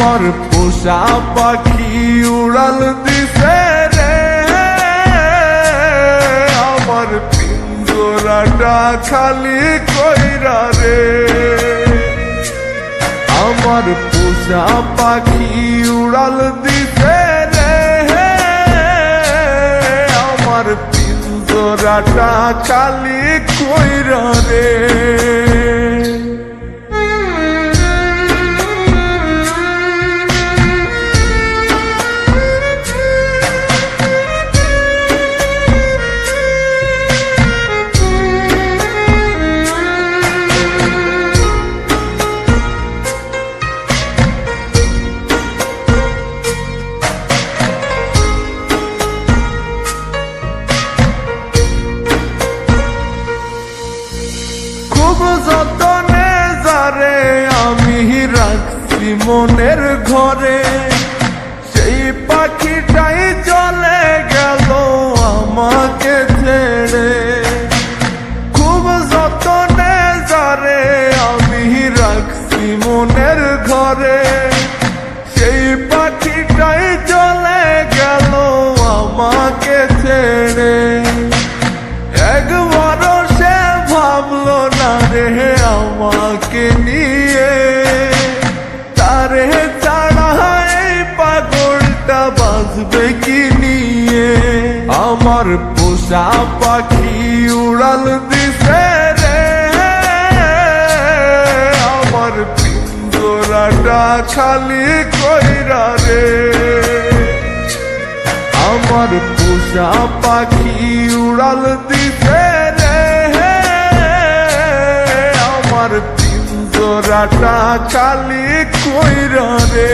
আমার পোষা পাখি উড়াল দিছে রে, আমার পিঞ্জরাটা খালি কইরা রে। আমার পোষা পাখি উড়াল দিছে রে, আমার পিঞ্জরাটা খালি কইরা রে। খুব যতনে যারে আমি রাখছি মনের ঘরে, সেই পাখিটাই চলে গেল আমাকে ছেড়ে। খুব যতনে যারে আমি রাখছি মনের ঘরে, সেই পাখিটাই চলে গেল আমাকে ছেড়ে। একবারও সে ভাবলো না রে আমাকে নিয়ে, তারে ছাড়া এই পাগলটা বাঁচবে কি নিয়ে। আমার পোষা পাখি উড়াল দিছে রে, আমার পিঞ্জরাটা খালি কইরা রে। আমার পোষা পাখি উড়াল দিছে রে, আমার পিঞ্জরাটা খালি কইরা রে।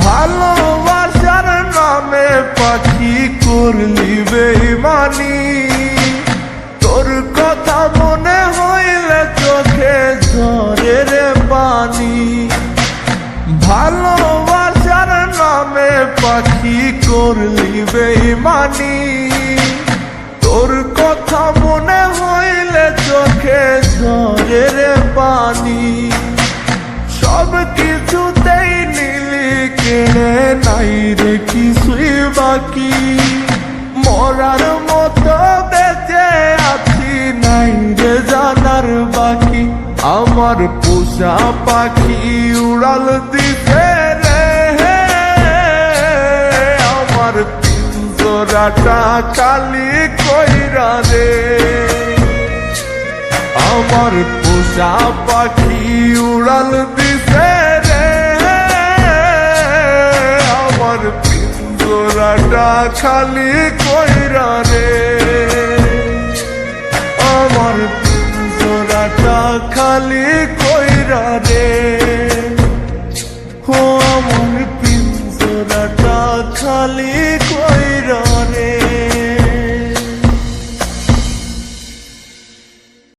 ভালোবাসার নামে পাখি করলি বেইমানি, তোর কথা মনে হইলে চোখে ঝরে রে পানি। ভালোবাসার নামে পাখি করলি বেইমানি, তোর কথা মনে হইলে চোখে ঝরে রে পানি। সব কিছুতেই নিলি কেড়ে, নাই রে কিছুই বাকি। মরার মতো বেঁচে আছি, নাই রে জানার বাকি। আমার পোষা পাখি উড়াল দিছে রে, আমার পিঞ্জরাটা খালি কইরা রে। আমার পোষা পাখি উড়াল দিছে রে, আমার পিঞ্জরাটা খালি কইরা রে। আমার পিঞ্জরাটা খালি কইরা রে। ও আমার পিঞ্জরাটা খালি